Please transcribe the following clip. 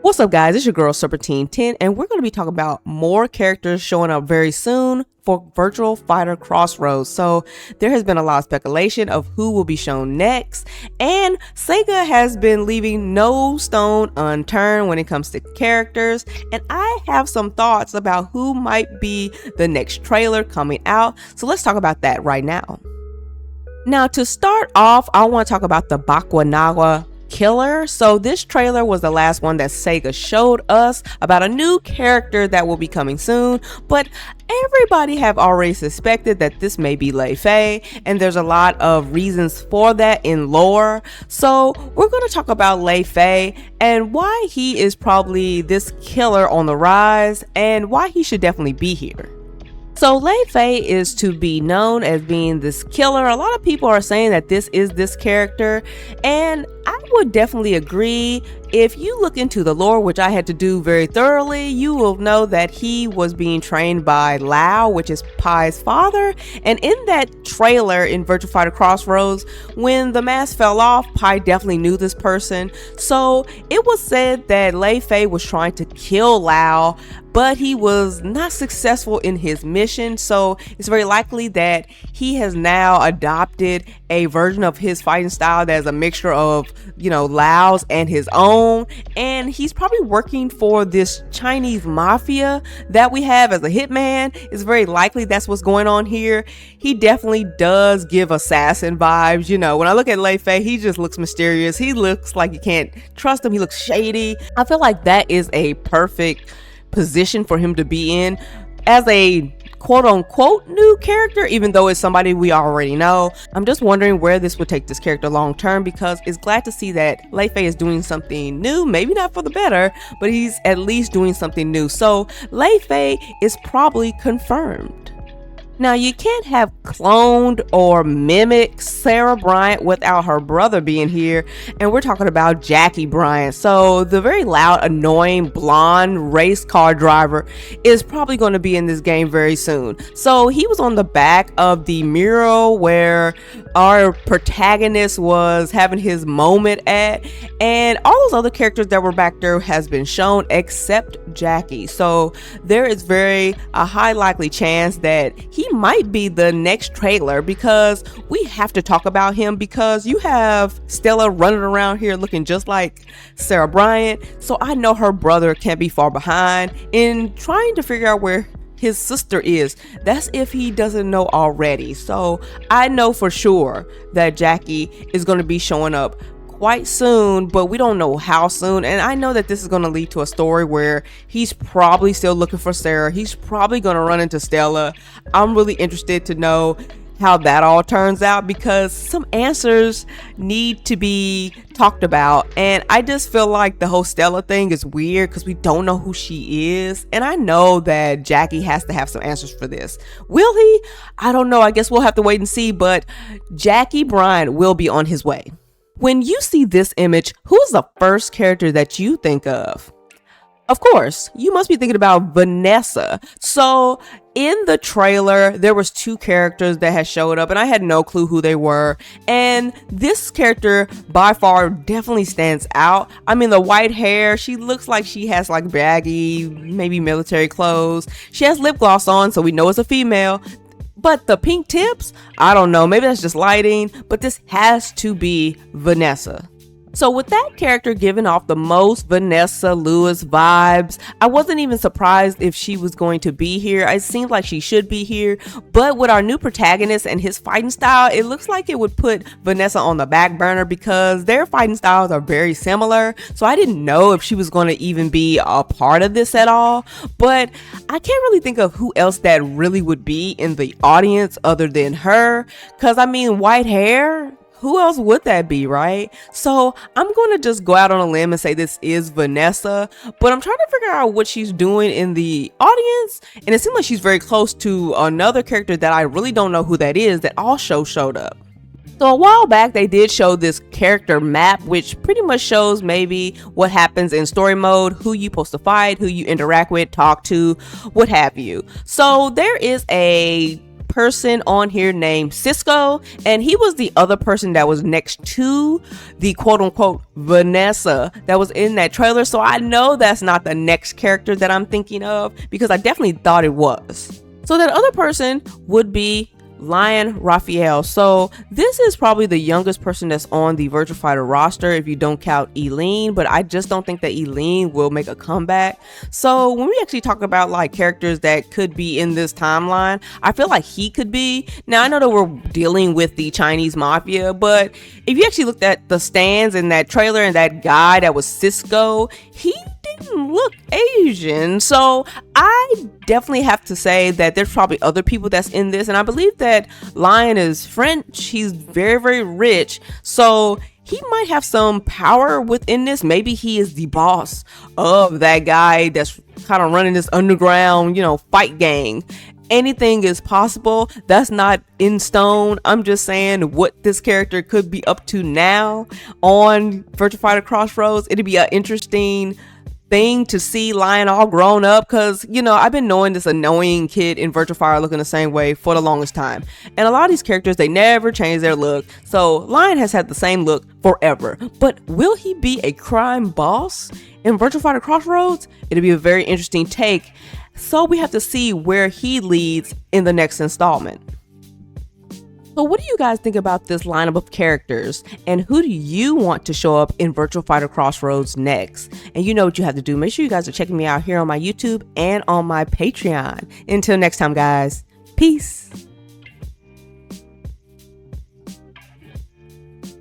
What's up, guys? It's your girl Serpentine 10, and we're going to be talking about more characters showing up very soon for Virtua Fighter Crossroads. So there has been a lot of speculation of who will be shown next, and Sega has been leaving no stone unturned when it comes to characters, and I have some thoughts about who might be the next trailer coming out. So let's talk about that right now. Now, to start off, I want to talk about the Bakwanawa Killer. So this trailer was the last one that Sega showed us about a new character that will be coming soon, but everybody have already suspected that this may be Lei-Fei, and there's a lot of reasons for that in lore. So we're going to talk about Lei-Fei and why he is probably this killer on the rise and why he should definitely be here. So Lei-Fei is to be known as being this killer. A lot of people are saying that this is this character, and I would definitely agree. If you look into the lore, which I had to do very thoroughly, you will know that he was being trained by Lao, which is Pai's father. And in that trailer in Virtua Fighter Crossroads, when the mask fell off, Pai definitely knew this person. So it was said that Lei-Fei was trying to kill Lao, but he was not successful in his mission. So it's very likely that he has now adopted a version of his fighting style that is a mixture of, Lao's and his own. And he's probably working for this Chinese mafia that we have as a hitman. It's very likely that's what's going on here. He definitely does give assassin vibes. When I look at Lei-Fei, he just looks mysterious. He looks like you can't trust him. He looks shady. I feel like that is a perfect position for him to be in as a quote-unquote new character, even though it's somebody we already know. I'm just wondering where this would take this character long term, because it's glad to see that Lei-Fei is doing something new, maybe not for the better, but he's at least doing something new. So Lei-Fei is probably confirmed. Now, you can't have cloned or mimicked Sarah Bryant without her brother being here, and we're talking about Jacky Bryant. So the very loud, annoying, blonde race car driver is probably going to be in this game very soon. So he was on the back of the mural where our protagonist was having his moment at, and all those other characters that were back there has been shown except Jacky. So there is a high likely chance that he might be the next trailer, because we have to talk about him, because you have Stella running around here looking just like Sarah Bryant. So I know her brother can't be far behind in trying to figure out where his sister is. That's if he doesn't know already. So I know for sure that Jacky is going to be showing up quite soon, but we don't know how soon. And I know that this is going to lead to a story where he's probably still looking for Sarah. He's probably going to run into Stella. I'm really interested to know how that all turns out, because some answers need to be talked about. And I just feel like the whole Stella thing is weird because we don't know who she is, and I know that Jacky has to have some answers for this. Will he? I don't know. I guess we'll have to wait and see, but Jacky Bryant will be on his way. When you see this image, who is the first character that you think of? Of course, you must be thinking about Vanessa. So in the trailer, there was two characters that had showed up, and I had no clue who they were. And this character by far definitely stands out. I mean, the white hair, she looks like she has like baggy, maybe military clothes. She has lip gloss on, so we know it's a female. But the pink tips, I don't know, maybe that's just lighting, but this has to be Vanessa. So with that character giving off the most Vanessa Lewis vibes, I wasn't even surprised if she was going to be here. It seemed like she should be here, but with our new protagonist and his fighting style, it looks like it would put Vanessa on the back burner because their fighting styles are very similar. So I didn't know if she was going to even be a part of this at all, but I can't really think of who else that really would be in the audience other than her, because I mean, white hair, who else would that be, right? So I'm going to just go out on a limb and say this is Vanessa, but I'm trying to figure out what she's doing in the audience, and it seems like she's very close to another character that I really don't know who that is that also showed up. So a while back, they did show this character map, which pretty much shows maybe what happens in story mode, who you supposed to fight, who you interact with, talk to, what have you. So there is a person on here named Cisco, and he was the other person that was next to the quote-unquote Vanessa that was in that trailer. So I know that's not the next character that I'm thinking of, because I definitely thought it was. So that other person would be Lion Rafale. So this is probably the youngest person that's on the Virtua Fighter roster if you don't count Eileen, but I just don't think that Eileen will make a comeback. So when we actually talk about like characters that could be in this timeline, I feel like he could be. Now I know that we're dealing with the Chinese mafia, but if you actually looked at the stands in that trailer and that guy that was Cisco, he didn't look Asian. So I definitely have to say that there's probably other people that's in this, and I believe that Lion is French. He's very, very rich, so he might have some power within this. Maybe he is the boss of that guy that's kind of running this underground, fight gang. Anything is possible. That's not in stone. I'm just saying what this character could be up to now on Virtua Fighter Crossroads. It'd be an interesting thing to see Lion all grown up, because I've been knowing this annoying kid in Virtua Fighter looking the same way for the longest time, and a lot of these characters, they never change their look. So Lion has had the same look forever, but will he be a crime boss in Virtua Fighter Crossroads? It'll be a very interesting take, so we have to see where he leads in the next installment. So what do you guys think about this lineup of characters, and who do you want to show up in Virtua Fighter Crossroads next? And you know what you have to do. Make sure you guys are checking me out here on my YouTube and on my Patreon. Until next time, guys. Peace.